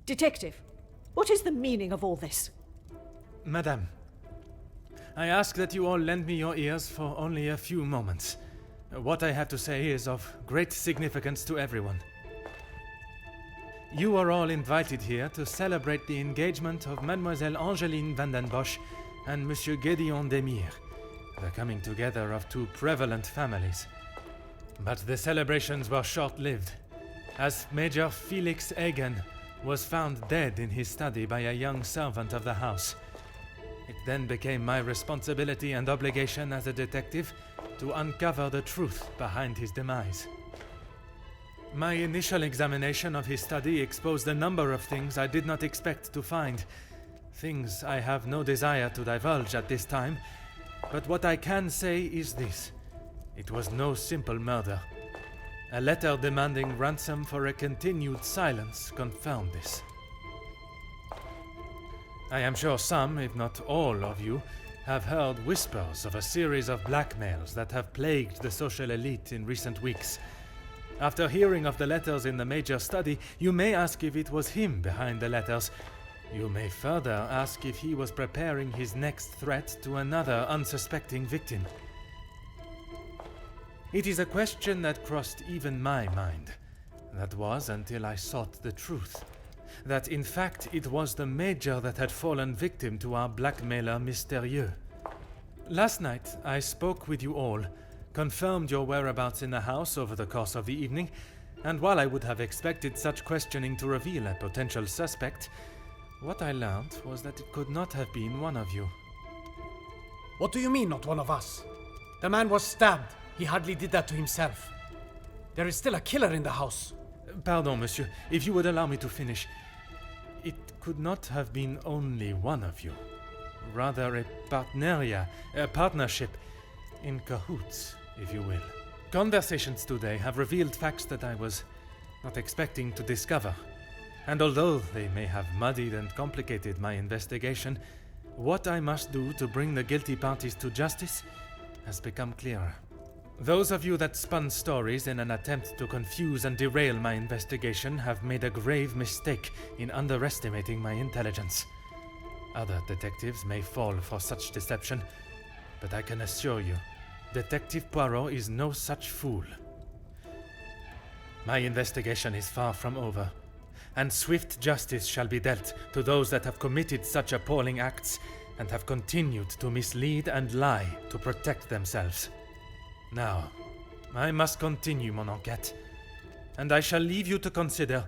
Detective, what is the meaning of all this? Madame, I ask that you all lend me your ears for only a few moments. What I have to say is of great significance to everyone. You are all invited here to celebrate the engagement of Mademoiselle Angeline van den Bosch and Monsieur Gédéon Demire, the coming together of two prevalent families. But the celebrations were short-lived, as Major Felix Hagen was found dead in his study by a young servant of the house. It then became my responsibility and obligation as a detective to uncover the truth behind his demise. My initial examination of his study exposed a number of things I did not expect to find. Things I have no desire to divulge at this time, but what I can say is this. It was no simple murder. A letter demanding ransom for a continued silence confirmed this. I am sure some, if not all of you, have heard whispers of a series of blackmails that have plagued the social elite in recent weeks. After hearing of the letters in the Major study, you may ask if it was him behind the letters. You may further ask if he was preparing his next threat to another unsuspecting victim. It is a question that crossed even my mind. That was until I sought the truth. That in fact it was the Major that had fallen victim to our blackmailer Mystérieux. Last night I spoke with you all, confirmed your whereabouts in the house over the course of the evening, and while I would have expected such questioning to reveal a potential suspect, what I learned was that it could not have been one of you. What do you mean, not one of us? The man was stabbed. He hardly did that to himself. There is still a killer in the house. Pardon, monsieur, if you would allow me to finish. It could not have been only one of you. Rather a partneria, a partnership, in cahoots, if you will. Conversations today have revealed facts that I was not expecting to discover. And although they may have muddied and complicated my investigation, what I must do to bring the guilty parties to justice has become clearer. Those of you that spun stories in an attempt to confuse and derail my investigation have made a grave mistake in underestimating my intelligence. Other detectives may fall for such deception, but I can assure you, Detective Poirot is no such fool. My investigation is far from over, and swift justice shall be dealt to those that have committed such appalling acts and have continued to mislead and lie to protect themselves. Now, I must continue mon enquête, and I shall leave you to consider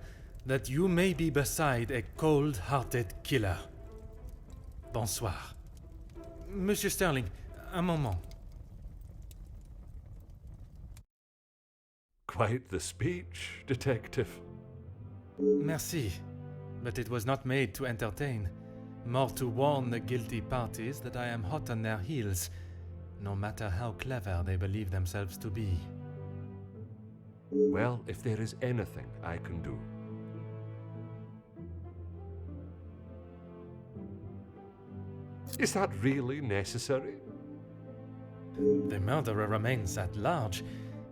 that you may be beside a cold-hearted killer. Bonsoir. Monsieur Sterling, un moment. Quite the speech, detective. Merci, but it was not made to entertain, more to warn the guilty parties that I am hot on their heels, no matter how clever they believe themselves to be. Well, if there is anything I can do. Is that really necessary? The murderer remains at large,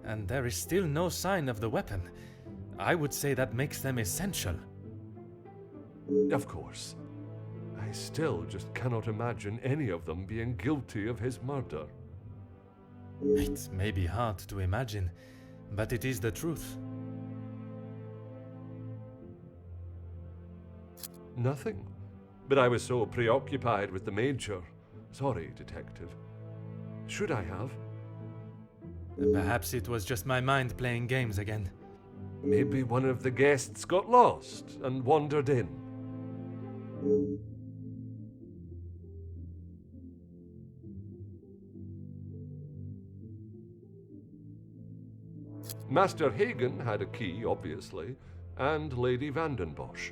and there is still no sign of the weapon. I would say that makes them essential. Of course. I still just cannot imagine any of them being guilty of his murder. It may be hard to imagine, but it is the truth. Nothing. But I was so preoccupied with the Major. Sorry, detective. Should I have? Perhaps it was just my mind playing games again. Maybe one of the guests got lost and wandered in. Master Hagen had a key, obviously, and Lady Van den Bosch.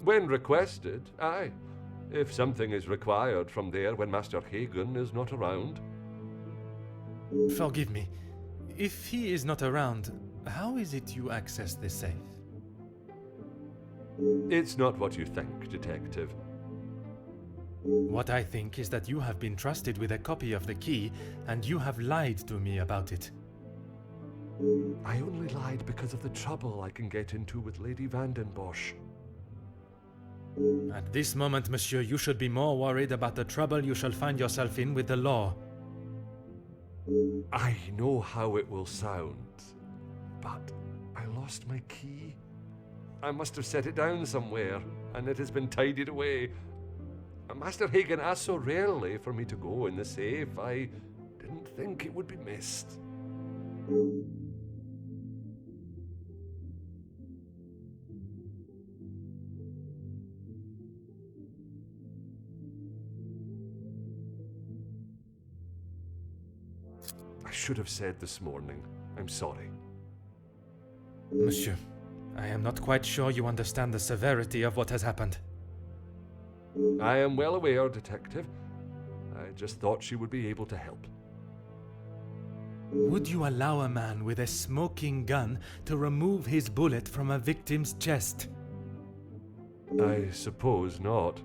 When requested, aye. If something is required from there when Master Hagen is not around. Forgive me. If he is not around, how is it you access this safe? It's not what you think, detective. What I think is that you have been trusted with a copy of the key, and you have lied to me about it. I only lied because of the trouble I can get into with Lady Vandenbosch. At this moment, monsieur, you should be more worried about the trouble you shall find yourself in with the law. I know how it will sound, but I lost my key. I must have set it down somewhere, and it has been tidied away. Master Hagen asked so rarely for me to go in the safe, I didn't think it would be missed. I should have said this morning. I'm sorry. Monsieur, I am not quite sure you understand the severity of what has happened. I am well aware, Detective. I just thought she would be able to help. Would you allow a man with a smoking gun to remove his bullet from a victim's chest? I suppose not.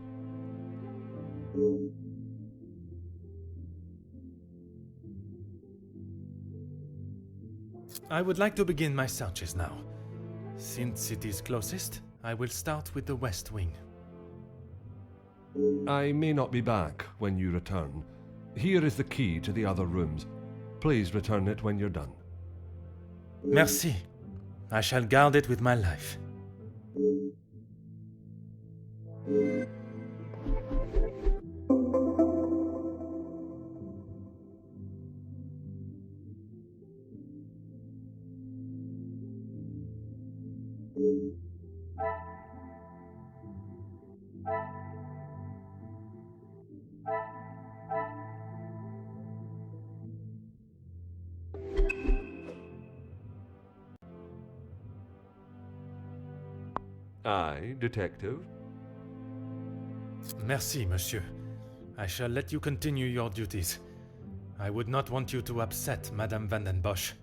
I would like to begin my searches now. Since it is closest, I will start with the west wing. I may not be back when you return. Here is the key to the other rooms. Please return it when you're done. Merci. I shall guard it with my life. Aye, Detective. Merci, monsieur. I shall let you continue your duties. I would not want you to upset Madame Vandenbosch.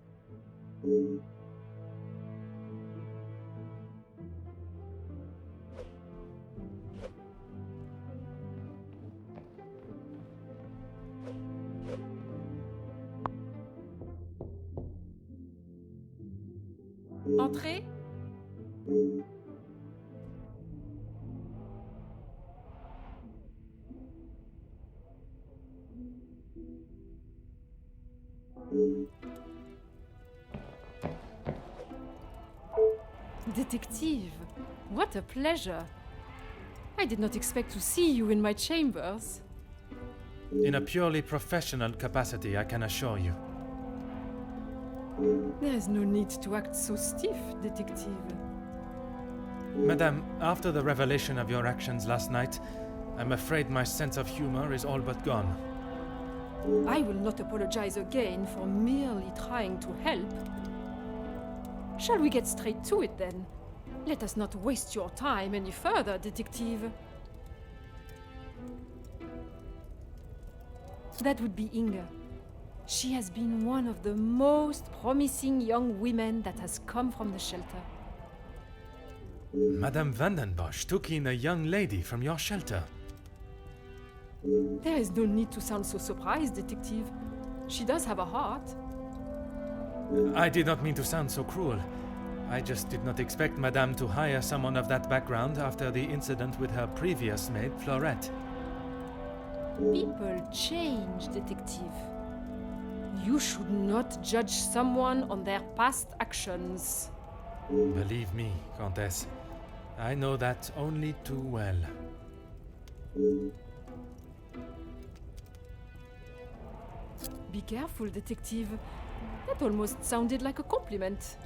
Entrez. Detective, what a pleasure. I did not expect to see you in my chambers. In a purely professional capacity, I can assure you. There is no need to act so stiff, Detective. Madame, after the revelation of your actions last night, I'm afraid my sense of humor is all but gone. I will not apologize again for merely trying to help. Shall we get straight to it then? Let us not waste your time any further, Detective. That would be Inge. She has been one of the most promising young women that has come from the shelter. Madame Vandenbosch took in a young lady from your shelter. There is no need to sound so surprised, Detective. She does have a heart. I did not mean to sound so cruel. I just did not expect Madame to hire someone of that background after the incident with her previous maid, Florette. People change, Detective. You should not judge someone on their past actions. Believe me, Countess, I know that only too well. Be careful, Detective. That almost sounded like a compliment.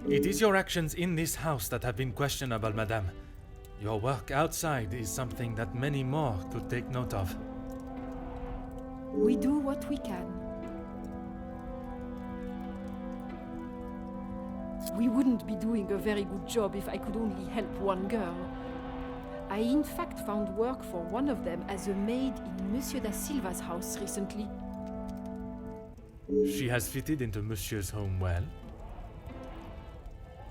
It is your actions in this house that have been questionable, Madame. Your work outside is something that many more could take note of. We do what we can. We wouldn't be doing a very good job if I could only help one girl. I in fact found work for one of them as a maid in Monsieur da Silva's house recently. She has fitted into Monsieur's home well.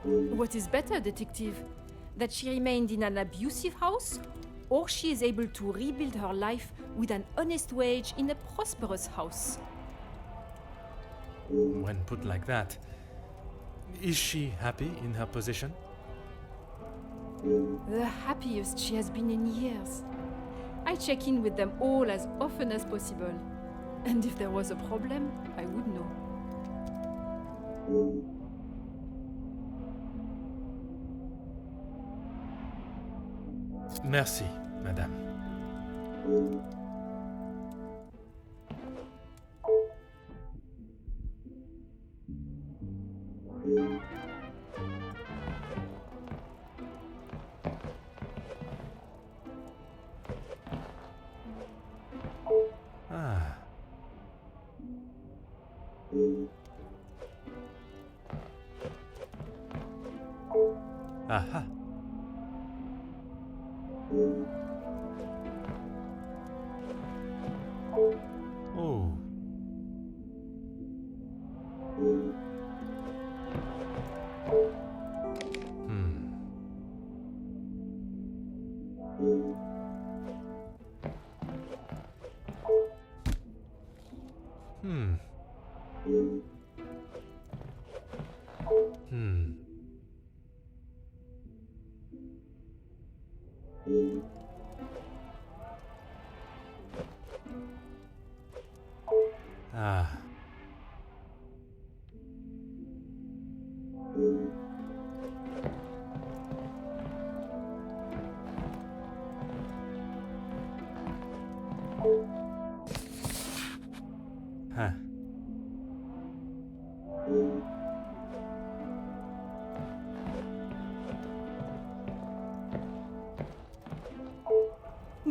What is better, Detective? That she remained in an abusive house, or she is able to rebuild her life with an honest wage in a prosperous house. When put like that, is she happy in her position? The happiest she has been in years. I check in with them all as often as possible. And if there was a problem, I would know. Merci, madame. Ah. Aha. Oh. Hmm. Ah. Huh.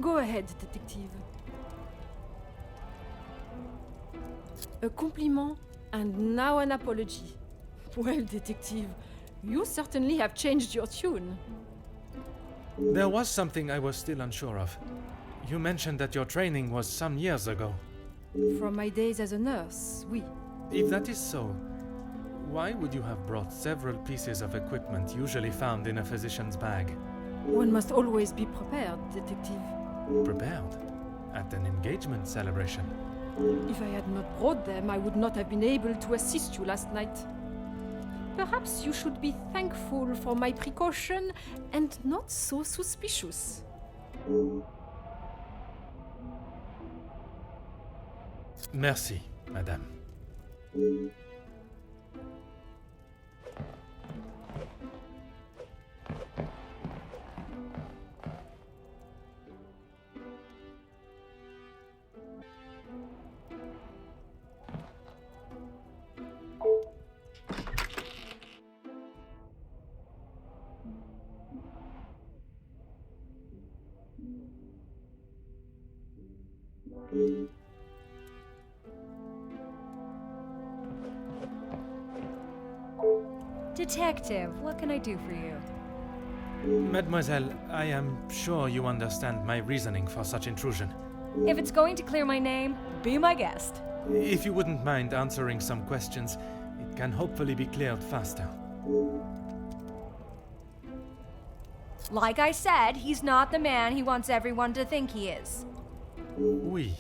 Go ahead, detective. A compliment and now an apology. Well, detective, you certainly have changed your tune. There was something I was still unsure of. You mentioned that your training was some years ago. From my days as a nurse, oui. If that is so, why would you have brought several pieces of equipment usually found in a physician's bag? One must always be prepared, detective. Prepared? At an engagement celebration? If I had not brought them, I would not have been able to assist you last night. Perhaps you should be thankful for my precaution and not so suspicious. Merci, madame. Detective, what can I do for you? Mademoiselle, I am sure you understand my reasoning for such intrusion. If it's going to clear my name, be my guest. If you wouldn't mind answering some questions, it can hopefully be cleared faster. Like I said, he's not the man he wants everyone to think he is. Oui,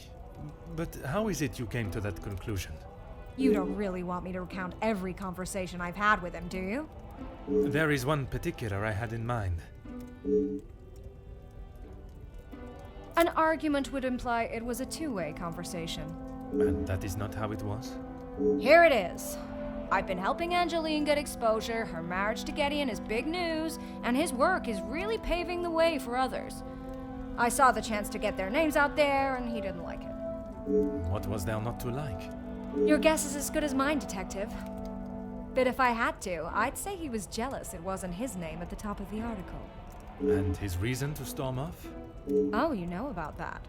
but how is it you came to that conclusion? You don't really want me to recount every conversation I've had with him, do you? There is one particular I had in mind. An argument would imply it was a two-way conversation. And that is not how it was? Here it is. I've been helping Angeline get exposure, her marriage to Gideon is big news, and his work is really paving the way for others. I saw the chance to get their names out there, and he didn't like it. What was there not to like? Your guess is as good as mine, Detective. But if I had to, I'd say he was jealous it wasn't his name at the top of the article. And his reason to storm off? Oh, you know about that.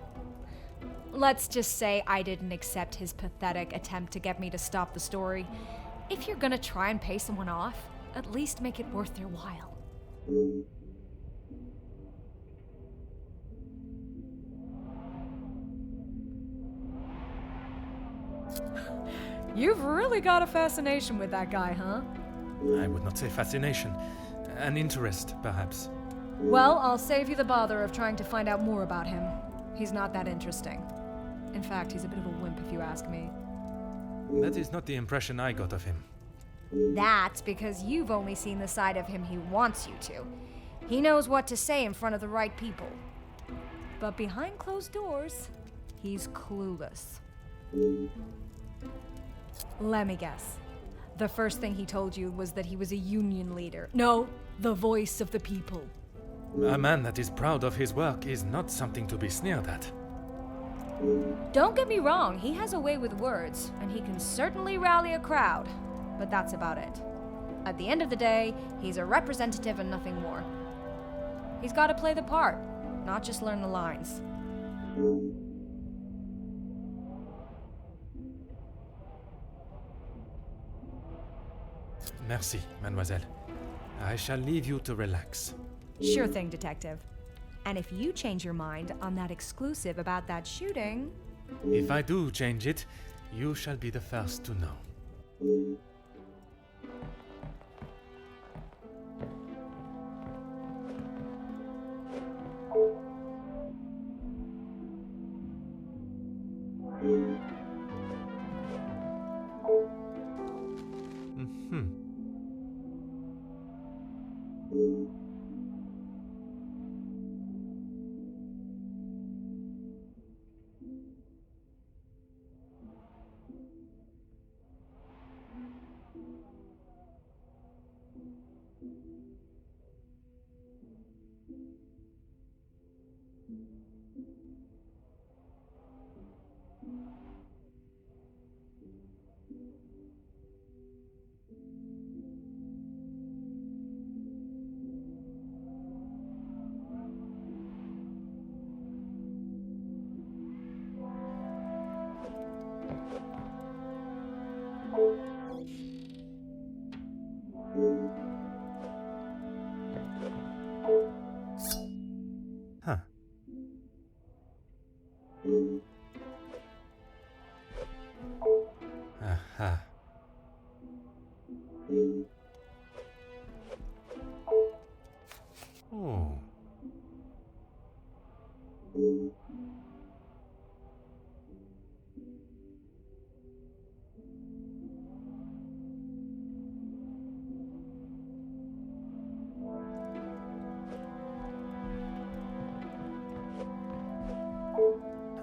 Let's just say I didn't accept his pathetic attempt to get me to stop the story. If you're gonna try and pay someone off, at least make it worth their while. You've really got a fascination with that guy, huh? I would not say fascination. An interest, perhaps. Well, I'll save you the bother of trying to find out more about him. He's not that interesting. In fact, he's a bit of a wimp if you ask me. That is not the impression I got of him. That's because you've only seen the side of him he wants you to. He knows what to say in front of the right people. But behind closed doors, he's clueless. Let me guess. The first thing he told you was that he was a union leader. No, the voice of the people. A man that is proud of his work is not something to be sneered at. Don't get me wrong, he has a way with words, and he can certainly rally a crowd. But that's about it. At the end of the day, he's a representative and nothing more. He's got to play the part, not just learn the lines. Merci, mademoiselle. I shall leave you to relax. Sure thing, Detective. And if you change your mind on that exclusive about that shooting... If I do change it, you shall be the first to know. Huh. Aha. Oh.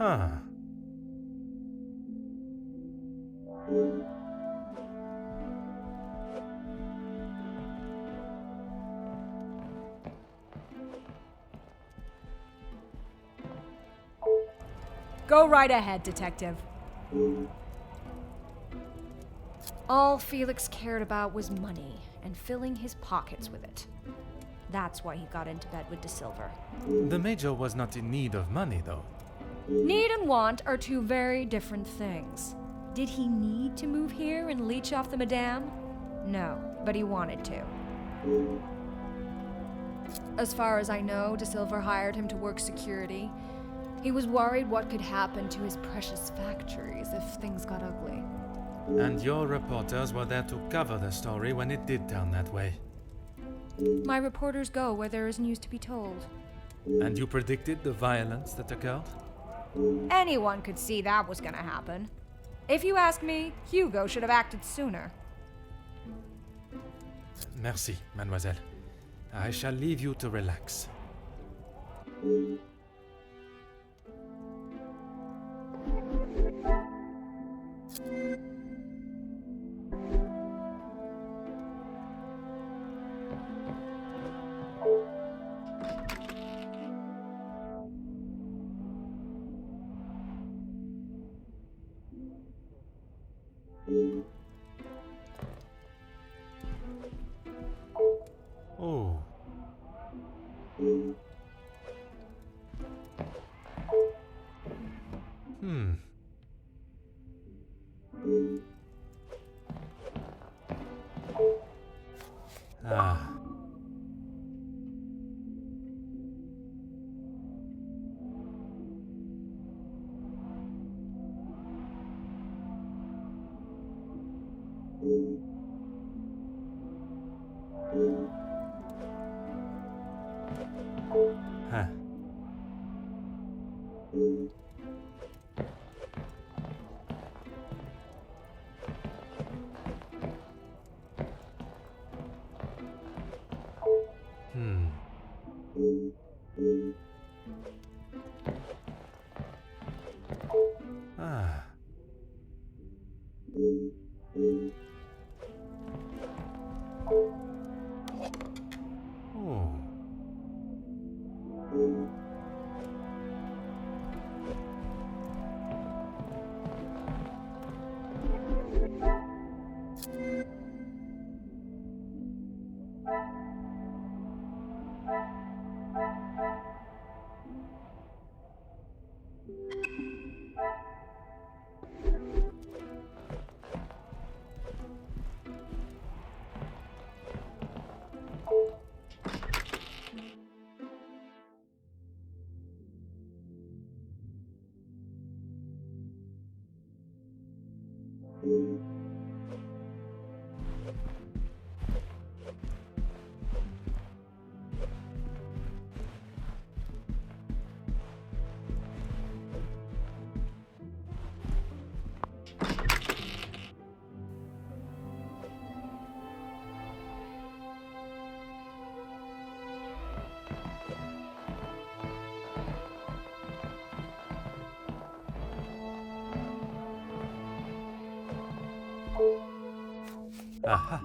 Huh. Go right ahead, Detective. All Felix cared about was money and filling his pockets with it. That's why he got into bed with De Silver. The Major was not in need of money, though. Need and want are two very different things. Did he need to move here and leech off the Madame? No, but he wanted to. As far as I know, De Silver hired him to work security. He was worried what could happen to his precious factories if things got ugly. And your reporters were there to cover the story when it did turn that way. My reporters go where there is news to be told. And you predicted the violence that occurred? Anyone could see that was gonna happen. If you ask me, Hugo should have acted sooner. Merci, mademoiselle. I shall leave you to relax. Oh. Hmm. Ah. Oh. Aha.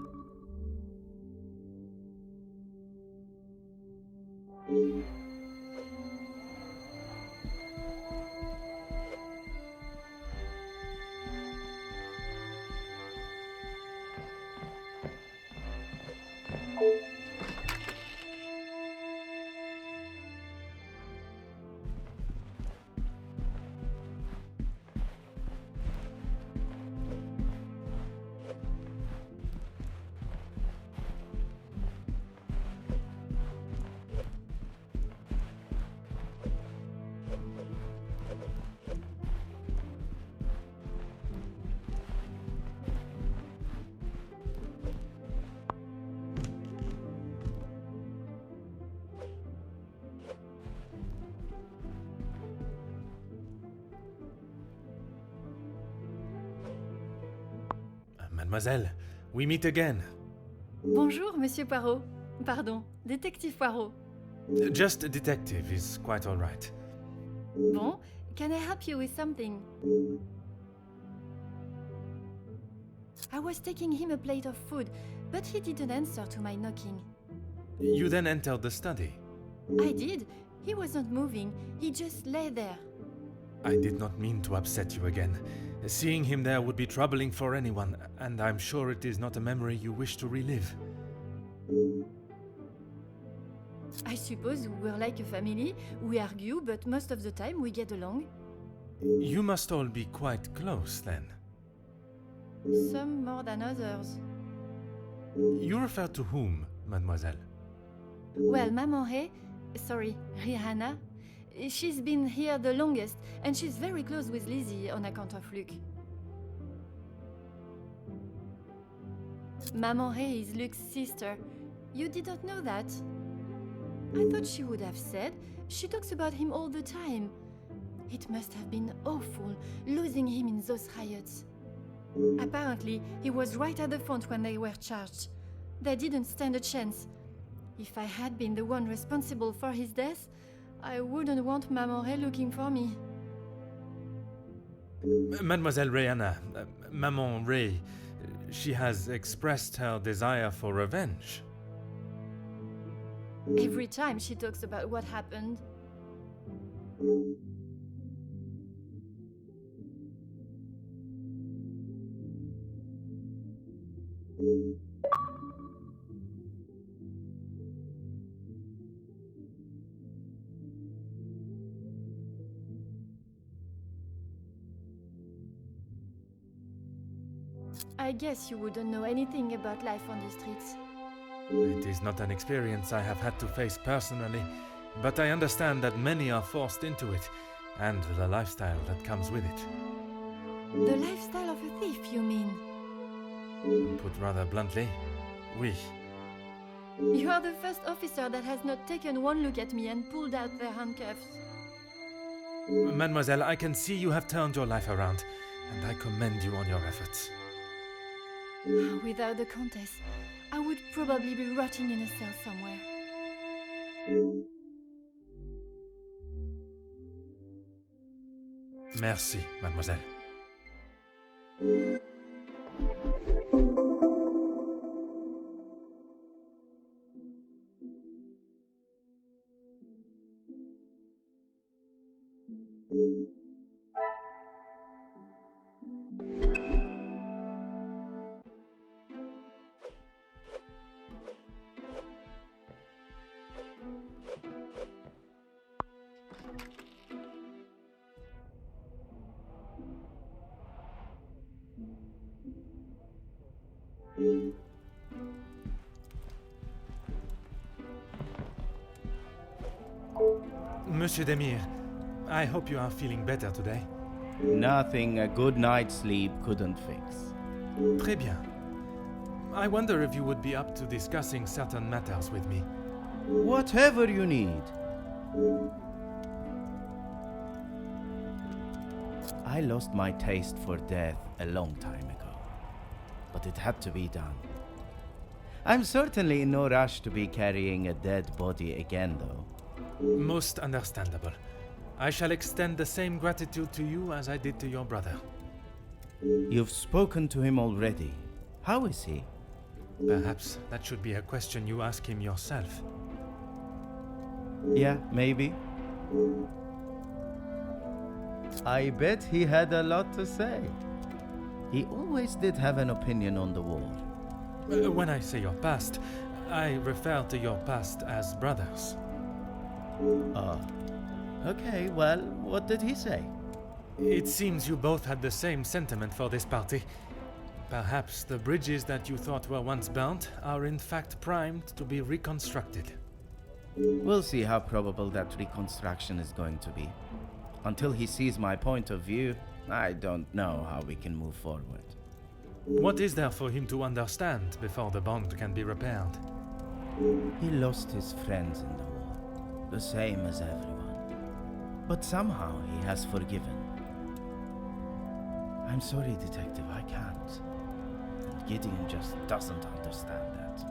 Mademoiselle, we meet again. Bonjour, Monsieur Poirot. Pardon, Détective Poirot. Just a detective is quite all right. Bon, can I help you with something? I was taking him a plate of food, but he didn't answer to my knocking. You then entered the study. I did. He wasn't moving. He just lay there. I did not mean to upset you again. Seeing him there would be troubling for anyone, and I'm sure it is not a memory you wish to relive. I suppose we're like a family. We argue, but most of the time we get along. You must all be quite close, then. Some more than others. You refer to whom, mademoiselle? Well, Maman Rihanna, she's been here the longest, and she's very close with Lizzie on account of Luke. Maman Ray is Luke's sister. You didn't know that? I thought she would have said. She talks about him all the time. It must have been awful, losing him in those riots. Apparently, he was right at the front when they were charged. They didn't stand a chance. If I had been the one responsible for his death, I wouldn't want Maman Ray looking for me. Mademoiselle Rihanna, Maman Ray, she has expressed her desire for revenge. Every time she talks about what happened. I guess you wouldn't know anything about life on the streets. It is not an experience I have had to face personally, but I understand that many are forced into it, and the lifestyle that comes with it. The lifestyle of a thief, you mean? Put rather bluntly, oui. You are the first officer that has not taken one look at me and pulled out their handcuffs. Mademoiselle, I can see you have turned your life around, and I commend you on your efforts. Without the Countess, I would probably be rotting in a cell somewhere. Merci, mademoiselle. Monsieur Demir, I hope you are feeling better today. Nothing a good night's sleep couldn't fix. Très bien. I wonder if you would be up to discussing certain matters with me. Whatever you need. I lost my taste for death a long time ago, but it had to be done. I'm certainly in no rush to be carrying a dead body again, though. Most understandable. I shall extend the same gratitude to you as I did to your brother. You've spoken to him already. How is he? Perhaps that should be a question you ask him yourself. Yeah, maybe. I bet he had a lot to say. He always did have an opinion on the war. When I say your past, I refer to your past as brothers. Okay, well, what did he say? It seems you both had the same sentiment for this party. Perhaps the bridges that you thought were once burnt are in fact primed to be reconstructed. We'll see how probable that reconstruction is going to be. Until he sees my point of view, I don't know how we can move forward. What is there for him to understand before the bond can be repaired? He lost his friends in the war, the same as everyone. But somehow he has forgiven. I'm sorry, Detective, I can't. And Gideon just doesn't understand that.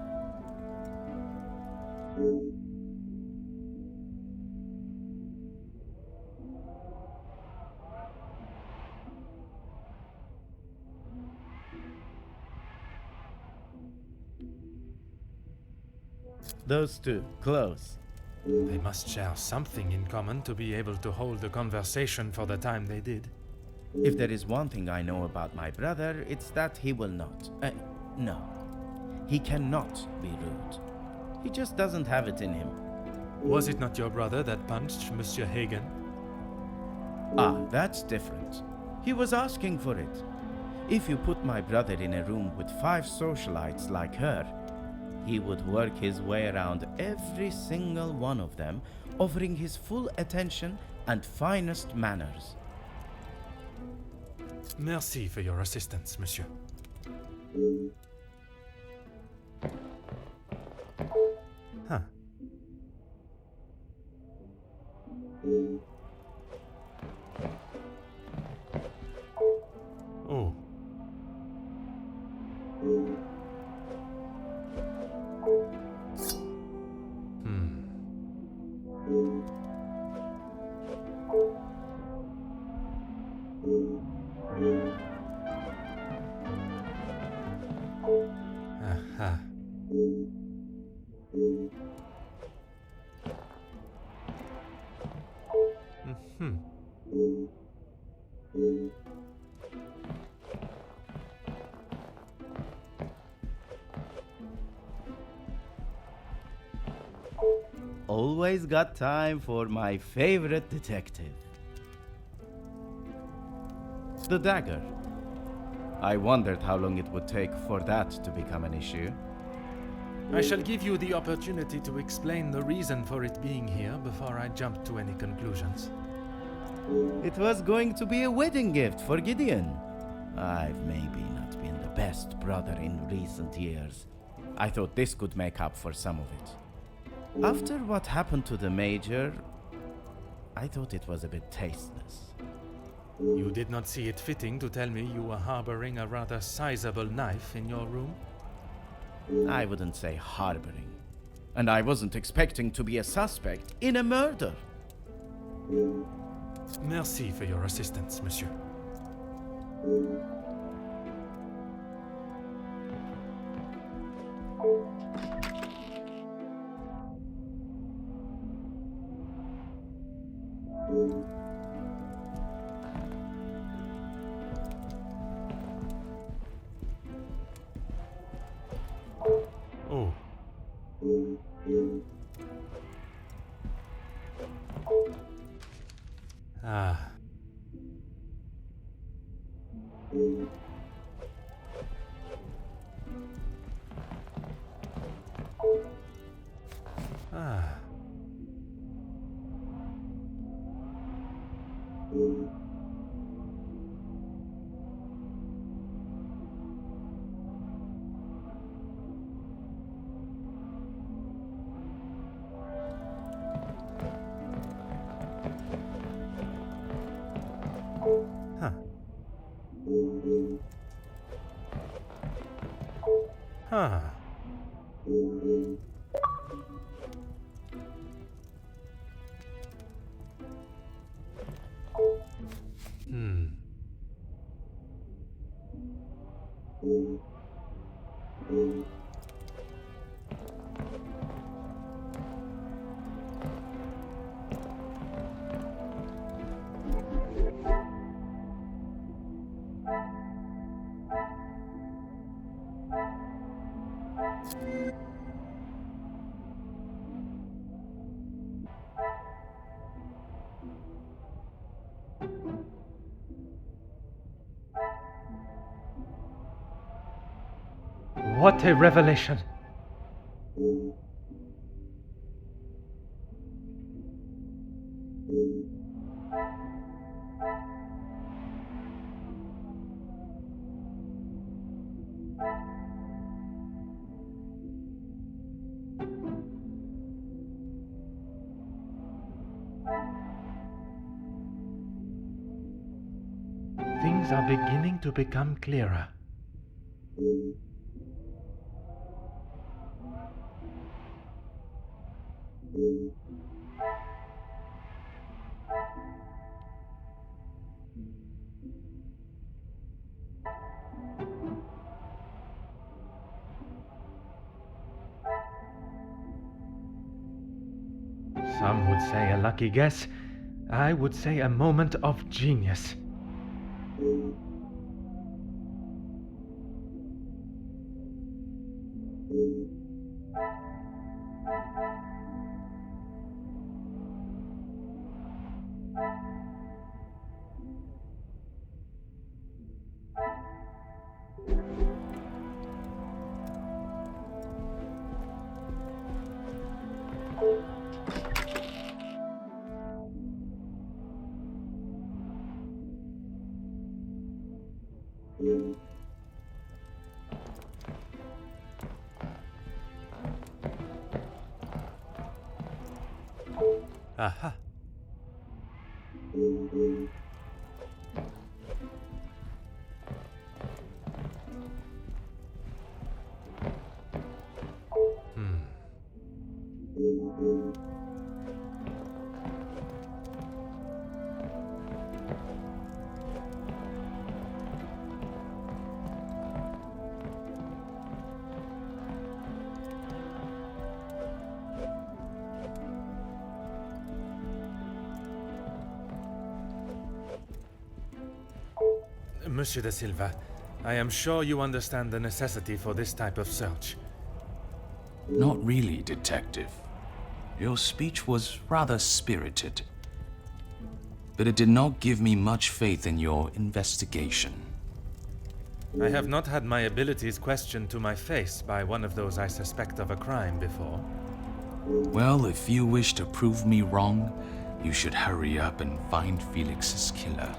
Those two, close. They must share something in common to be able to hold the conversation for the time they did. If there is one thing I know about my brother, it's that he will not. No. He cannot be rude. He just doesn't have it in him. Was it not your brother that punched Monsieur Hagen? Ah, that's different. He was asking for it. If you put my brother in a room with 5 socialites like her, he would work his way around every single one of them, offering his full attention and finest manners. Merci for your assistance, monsieur. Huh. Oh. Aha. Mm-hmm. Always got time for my favorite detective. The dagger. I wondered how long it would take for that to become an issue. I shall give you the opportunity to explain the reason for it being here before I jump to any conclusions. It was going to be a wedding gift for Gideon. I've maybe not been the best brother in recent years. I thought this could make up for some of it. After what happened to the Major, I thought it was a bit tasteless. You did not see it fitting to tell me you were harboring a rather sizable knife in your room? I wouldn't say harboring. And I wasn't expecting to be a suspect in a murder. Merci for your assistance, monsieur. Oh. Ah. Huh. What a revelation! Things are beginning to become clearer. Some would say a lucky guess. I would say a moment of genius. Aha. Monsieur de Silva, I am sure you understand the necessity for this type of search. Not really, Detective. Your speech was rather spirited. But it did not give me much faith in your investigation. I have not had my abilities questioned to my face by one of those I suspect of a crime before. Well, if you wish to prove me wrong, you should hurry up and find Felix's killer.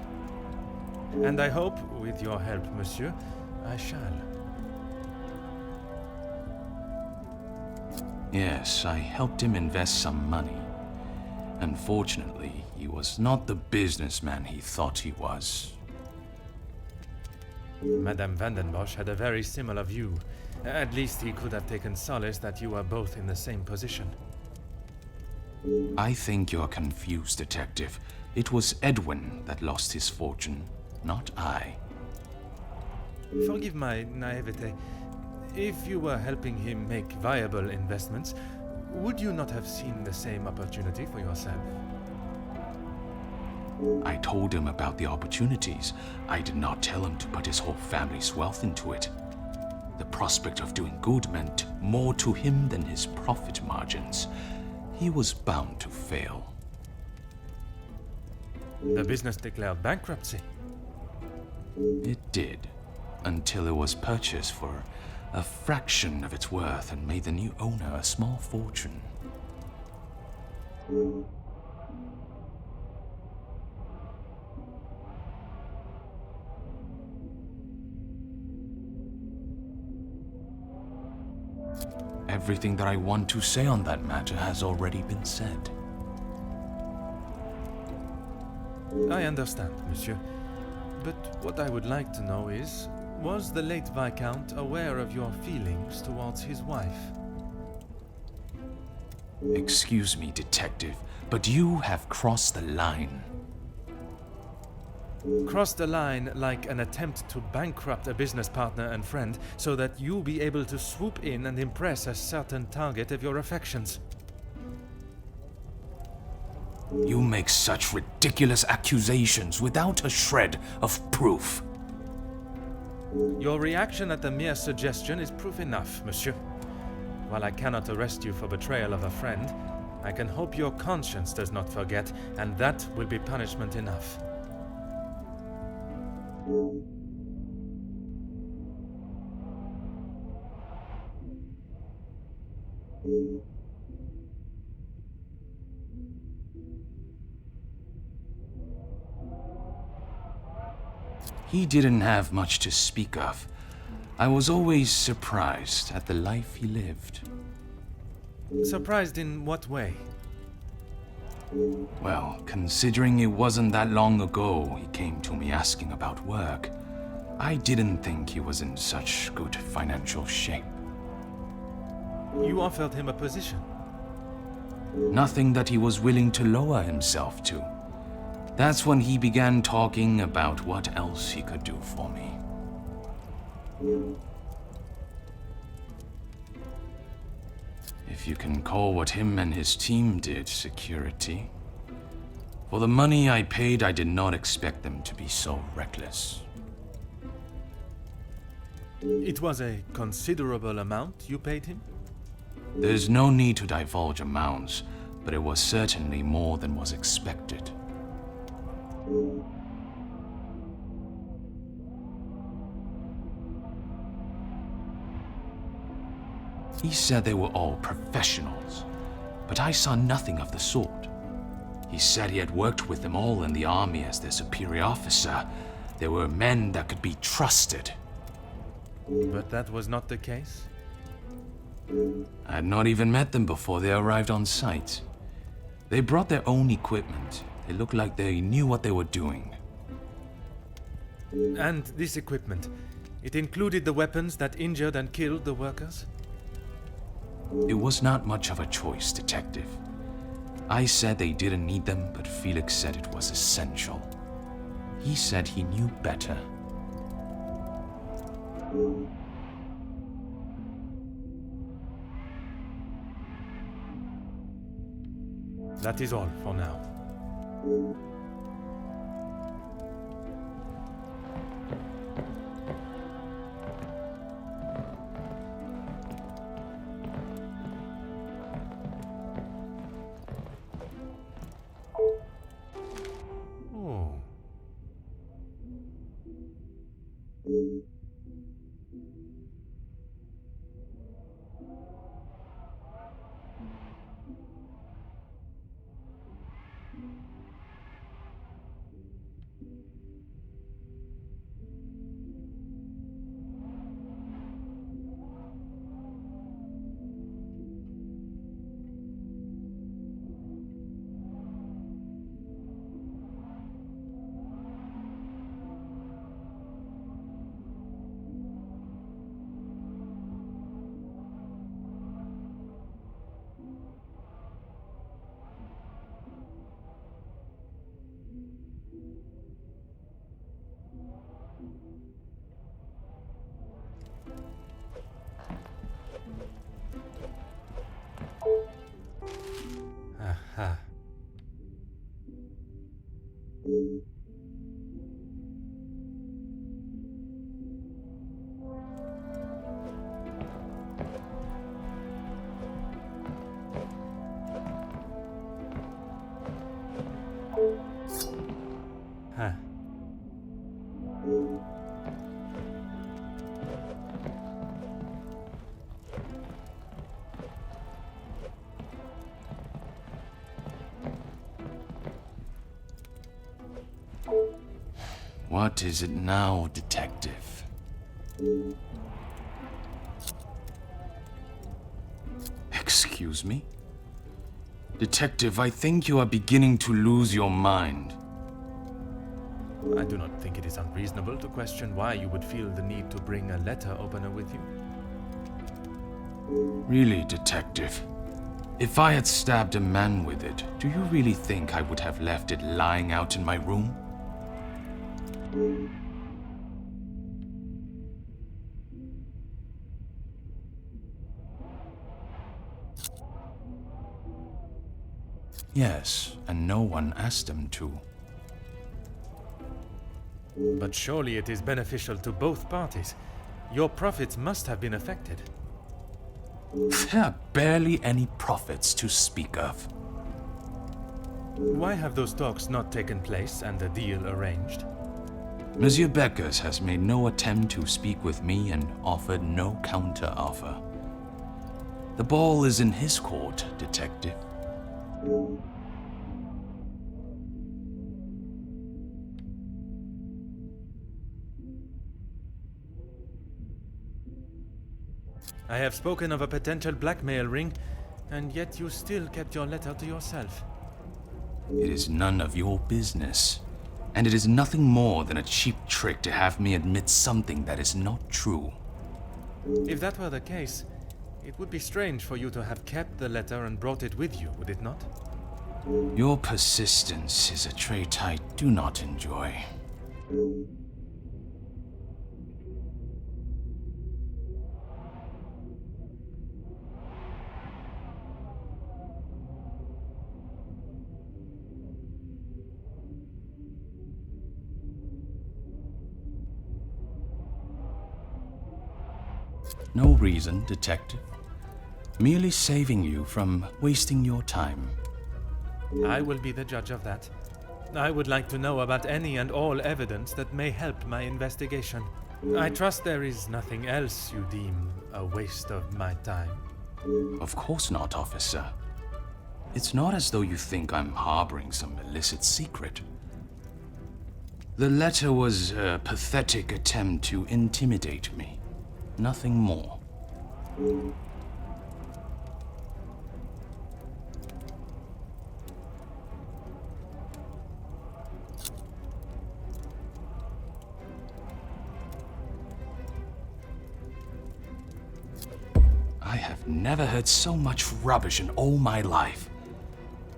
And I hope, with your help, monsieur, I shall. Yes, I helped him invest some money. Unfortunately, he was not the businessman he thought he was. Madame Vandenbosch had a very similar view. At least he could have taken solace that you are both in the same position. I think you're confused, Detective. It was Edwin that lost his fortune, not I. Forgive my naivete. If you were helping him make viable investments, would you not have seen the same opportunity for yourself? I told him about the opportunities. I did not tell him to put his whole family's wealth into it. The prospect of doing good meant more to him than his profit margins. He was bound to fail. The business declared bankruptcy. It did, until it was purchased for a fraction of its worth and made the new owner a small fortune. Everything that I want to say on that matter has already been said. I understand, monsieur. But what I would like to know is, was the late Viscount aware of your feelings towards his wife? Excuse me, detective, but you have crossed the line. Crossed the line like an attempt to bankrupt a business partner and friend so that you'll be able to swoop in and impress a certain target of your affections. You make such ridiculous accusations without a shred of proof. Your reaction at the mere suggestion is proof enough, monsieur. While I cannot arrest you for betrayal of a friend, I can hope your conscience does not forget, and that will be punishment enough. He didn't have much to speak of. I was always surprised at the life he lived. Surprised in what way? Well, considering it wasn't that long ago he came to me asking about work, I didn't think he was in such good financial shape. You offered him a position. Nothing that he was willing to lower himself to. That's when he began talking about what else he could do for me. If you can call what him and his team did security. For the money I paid, I did not expect them to be so reckless. It was a considerable amount you paid him? There's no need to divulge amounts, but it was certainly more than was expected. He said they were all professionals, but I saw nothing of the sort. He said he had worked with them all in the army as their superior officer. They were men that could be trusted. But that was not the case? I had not even met them before they arrived on site. They brought their own equipment. They looked like they knew what they were doing. And this equipment, it included the weapons that injured and killed the workers? It was not much of a choice, detective. I said they didn't need them, but Felix said it was essential. He said he knew better. That is all for now. Oh. Aha. Huh. What is it now, detective? Excuse me? Detective, I think you are beginning to lose your mind. I do not think it is unreasonable to question why you would feel the need to bring a letter opener with you. Really, Detective? If I had stabbed a man with it, do you really think I would have left it lying out in my room? Yes, and no one asked them to. But surely it is beneficial to both parties. Your profits must have been affected. There are barely any profits to speak of. Why have those talks not taken place and the deal arranged? Monsieur Beckers has made no attempt to speak with me and offered no counter-offer. The ball is in his court, Detective. I have spoken of a potential blackmail ring, and yet you still kept your letter to yourself. It is none of your business, and it is nothing more than a cheap trick to have me admit something that is not true. If that were the case, it would be strange for you to have kept the letter and brought it with you, would it not? Your persistence is a trait I do not enjoy. No reason, Detective. Merely saving you from wasting your time. I will be the judge of that. I would like to know about any and all evidence that may help my investigation. I trust there is nothing else you deem a waste of my time. Of course not, officer. It's not as though you think I'm harboring some illicit secret. The letter was a pathetic attempt to intimidate me. Nothing more. I have never heard so much rubbish in all my life.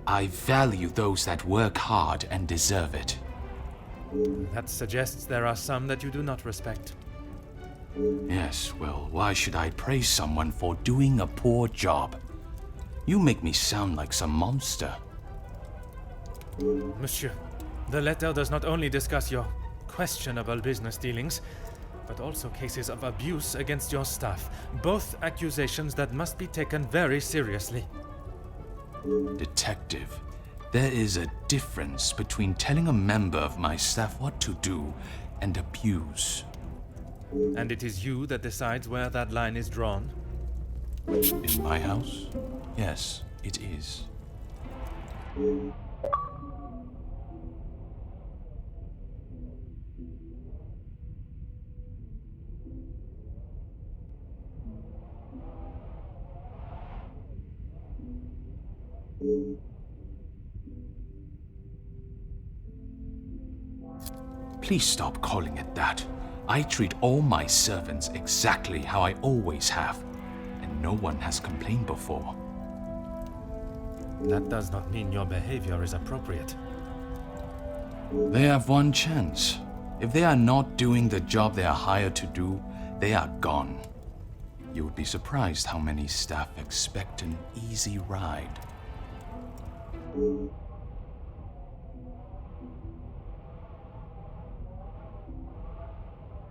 I value those that work hard and deserve it. That suggests there are some that you do not respect. Yes, well, why should I praise someone for doing a poor job? You make me sound like some monster. Monsieur, the letter does not only discuss your questionable business dealings, but also cases of abuse against your staff. Both accusations that must be taken very seriously. Detective, there is a difference between telling a member of my staff what to do and abuse. And it is you that decides where that line is drawn? In my house? Yes, it is. Please stop calling it that. I treat all my servants exactly how I always have, and no one has complained before. That does not mean your behavior is appropriate. They have one chance. If they are not doing the job they are hired to do, they are gone. You would be surprised how many staff expect an easy ride.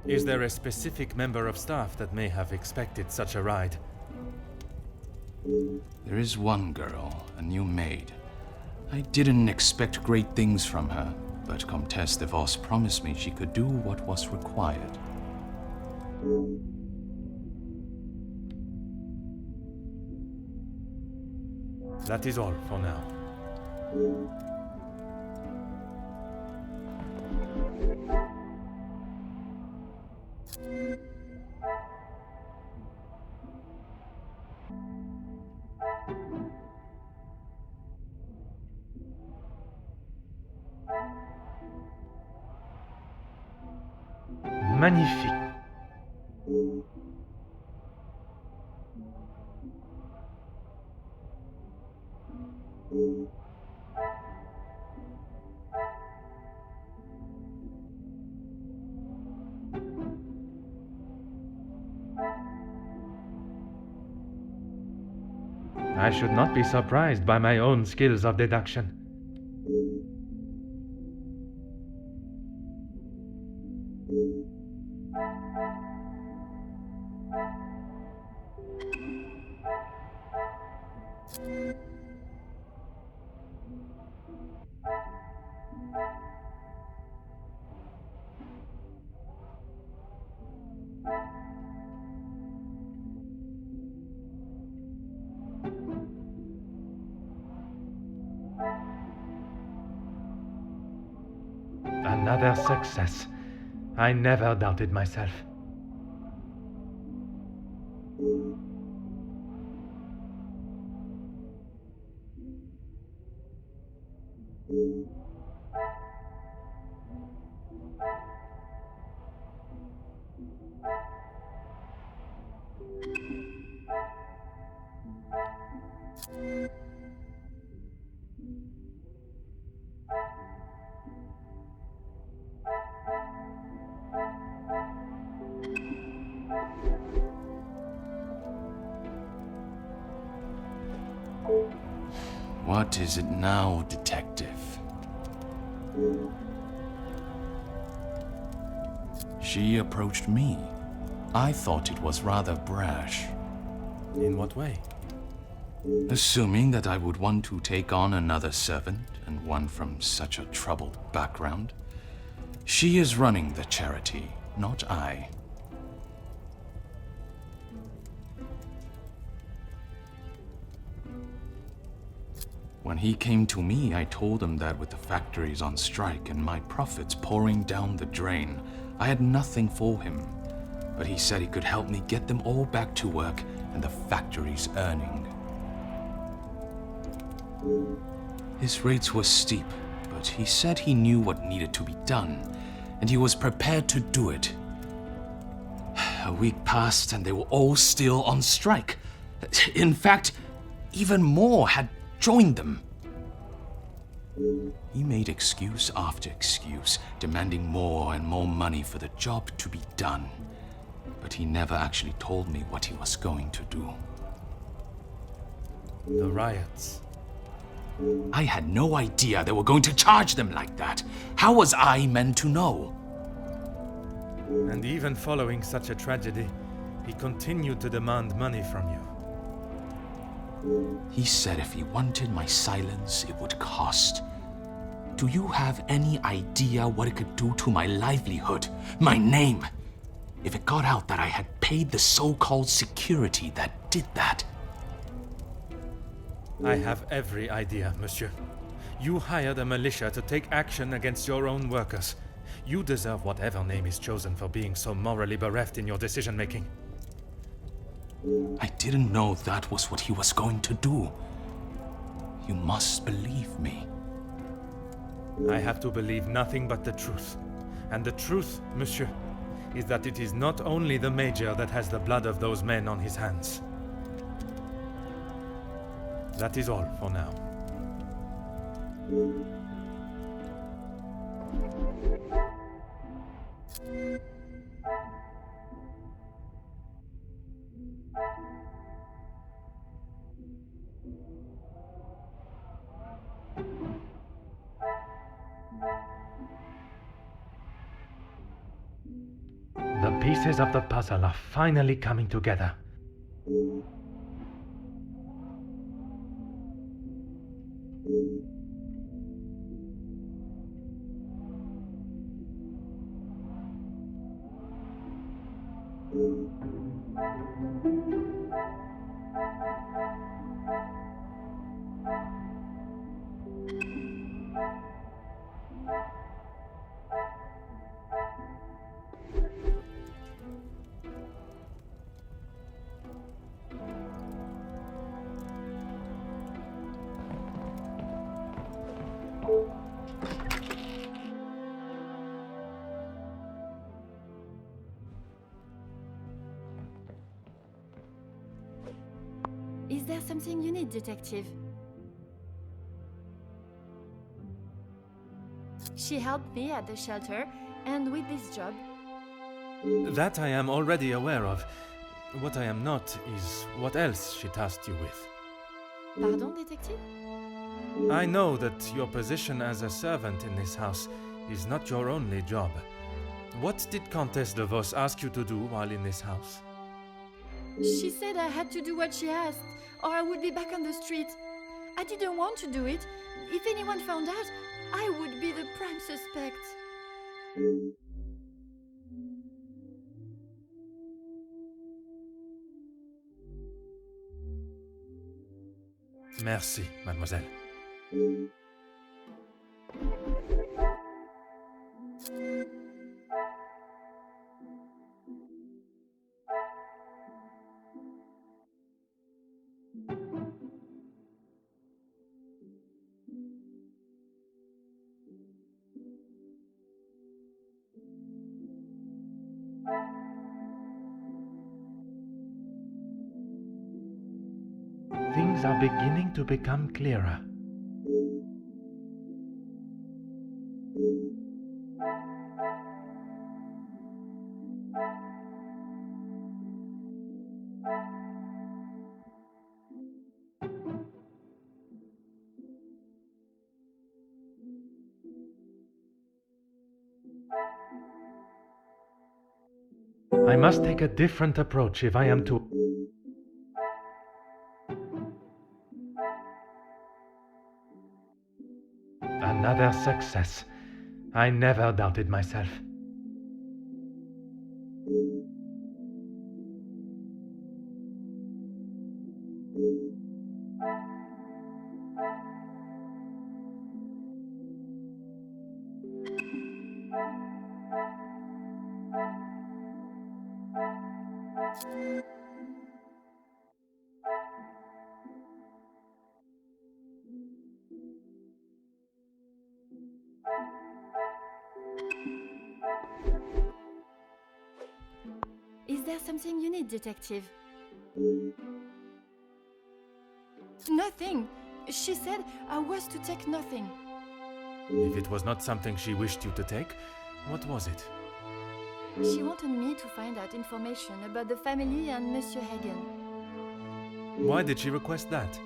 Is there a specific member of staff that may have expected such a ride? There is one girl, a new maid. I didn't expect great things from her, but Comtesse de Vos promised me she could do what was required. That is all for now. magnifique. I should not be surprised by my own skills of deduction. Another success. I never doubted myself. What is it now, detective? She approached me. I thought it was rather brash. In what way? Assuming that I would want to take on another servant, and one from such a troubled background. She is running the charity, not I. When he came to me, I told him that with the factories on strike and my profits pouring down the drain, I had nothing for him. But he said he could help me get them all back to work and the factories earning. His rates were steep, but he said he knew what needed to be done, and he was prepared to do it. A week passed and they were all still on strike. In fact, even more had joined them. He made excuse after excuse, demanding more and more money for the job to be done. But he never actually told me what he was going to do. The riots. I had no idea they were going to charge them like that. How was I meant to know? And even following such a tragedy, he continued to demand money from you. He said if he wanted my silence, it would cost. Do you have any idea what it could do to my livelihood, my name? If it got out that I had paid the so-called security that did that. I have every idea, monsieur. You hired a militia to take action against your own workers. You deserve whatever name is chosen for being so morally bereft in your decision-making. I didn't know that was what he was going to do. You must believe me. I have to believe nothing but the truth. And the truth, monsieur, is that it is not only the Major that has the blood of those men on his hands. That is all for now. The pieces of the puzzle are finally coming together. there something you need, Detective? She helped me at the shelter and with this job. That I am already aware of. What I am not is what else she tasked you with. Pardon, Detective? I know that your position as a servant in this house is not your only job. What did Countess de Vos ask you to do while in this house? She said I had to do what she asked, or I would be back on the street. I didn't want to do it. If anyone found out, I would be the prime suspect. Merci, mademoiselle. Things are beginning to become clearer. I must take a different approach if I am to... Another success. I never doubted myself. Is there something you need, Detective? Nothing. She said I was to take nothing. If it was not something she wished you to take, what was it? She wanted me to find out information about the family and Monsieur Hagen. Why did she request that?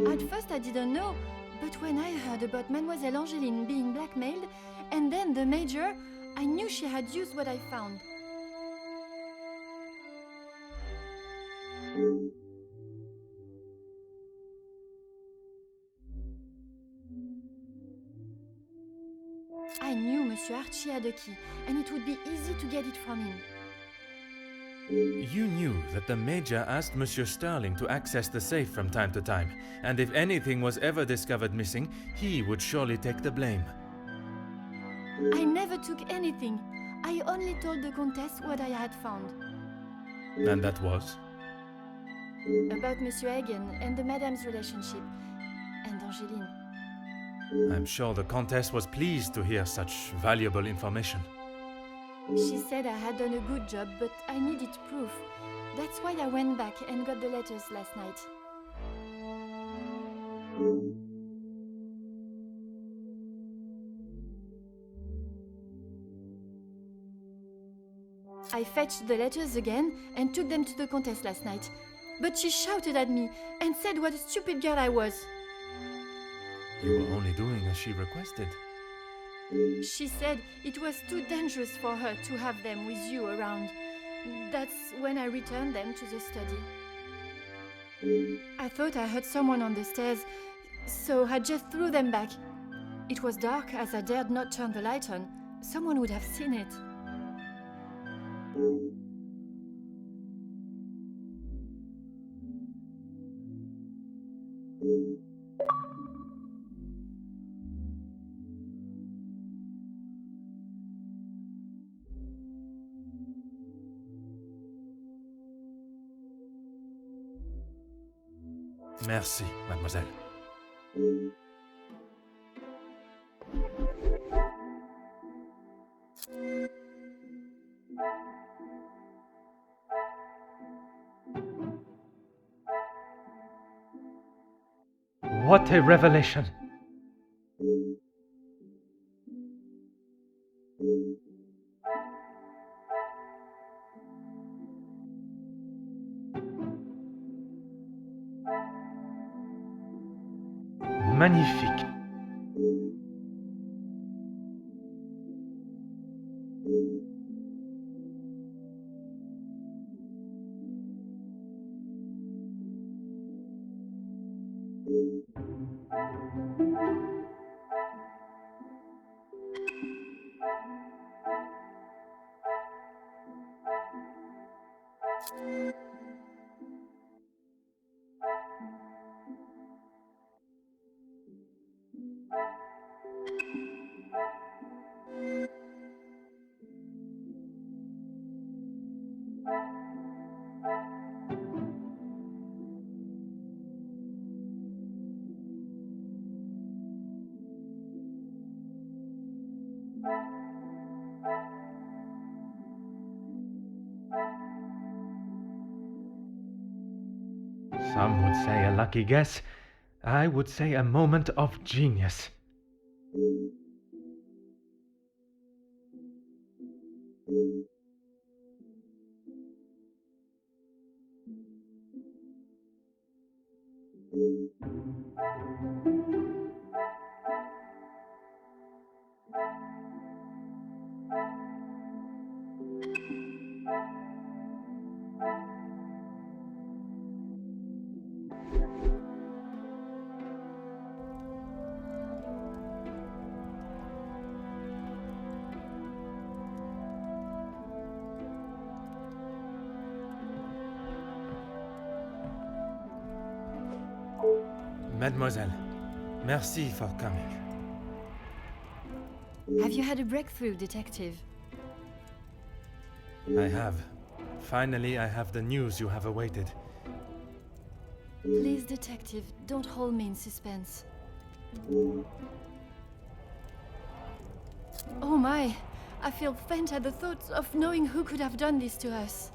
At first I didn't know, but when I heard about Mademoiselle Angeline being blackmailed, and then the Major, I knew she had used what I found. I knew Monsieur Archie had a key, and it would be easy to get it from him. You knew that the Major asked Monsieur Sterling to access the safe from time to time, and if anything was ever discovered missing, he would surely take the blame. I never took anything. I only told the Countess what I had found. And that was? About Monsieur Hagen and the Madame's relationship, and Angeline. I'm sure the Countess was pleased to hear such valuable information. She said I had done a good job, but I needed proof. That's why I went back and got the letters last night. I fetched the letters again and took them to the Countess last night. But she shouted at me and said what a stupid girl I was. You were only doing as she requested. She said it was too dangerous for her to have them with you around. That's when I returned them to the study. I thought I heard someone on the stairs, so I just threw them back. It was dark as I dared not turn the light on. Someone would have seen it. Merci, mademoiselle. What a revelation! Magnifique. Some would say a lucky guess. I would say a moment of genius. Mademoiselle, merci for coming. Have you had a breakthrough, Detective? I have. Finally, I have the news you have awaited. Please, Detective, don't hold me in suspense. Oh my! I feel faint at the thought of knowing who could have done this to us.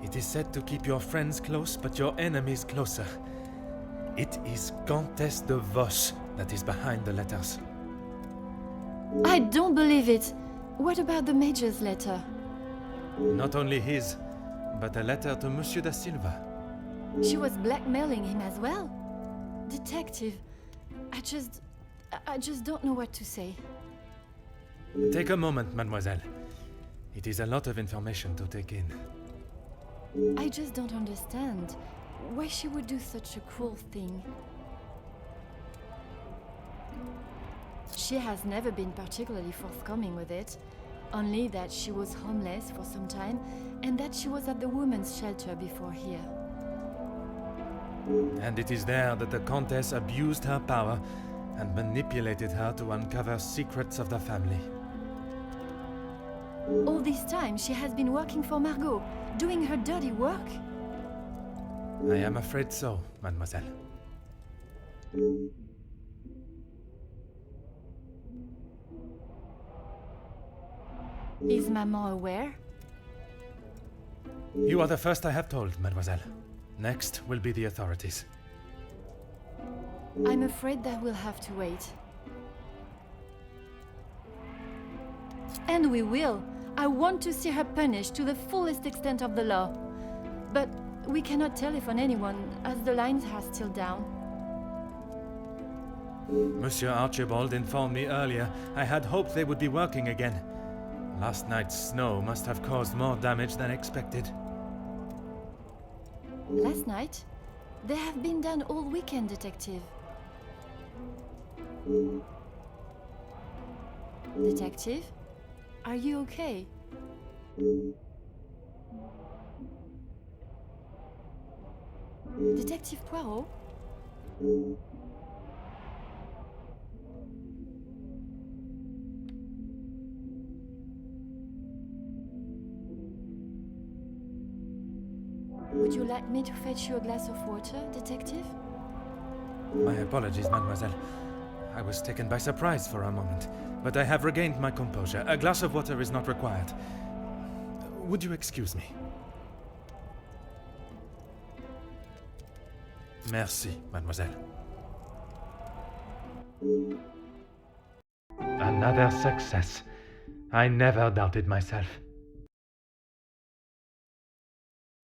It is said to keep your friends close, but your enemies closer. It is Countess de Vos that is behind the letters. I don't believe it! What about the Major's letter? Not only his, but a letter to Monsieur da Silva. She was blackmailing him as well? Detective, I just don't know what to say. Take a moment, mademoiselle. It is a lot of information to take in. I just don't understand why she would do such a cruel thing. She has never been particularly forthcoming with it, only that she was homeless for some time and that she was at the women's shelter before here. And it is there that the Countess abused her power and manipulated her to uncover secrets of the family. All this time she has been working for Margot, doing her dirty work? I am afraid so, mademoiselle. Is Maman aware? You are the first I have told, mademoiselle. Next will be the authorities. I'm afraid that we'll have to wait. And we will. I want to see her punished to the fullest extent of the law. But we cannot telephone anyone, as the lines are still down. Monsieur Archibald informed me earlier. I had hoped they would be working again. Last night's snow must have caused more damage than expected. Last night? They have been done all weekend, Detective. Detective? Are you okay? Detective Poirot? Would you like me to fetch you a glass of water, Detective? My apologies, mademoiselle. I was taken by surprise for a moment, but I have regained my composure. A glass of water is not required. Would you excuse me? Merci, mademoiselle. Another success. I never doubted myself.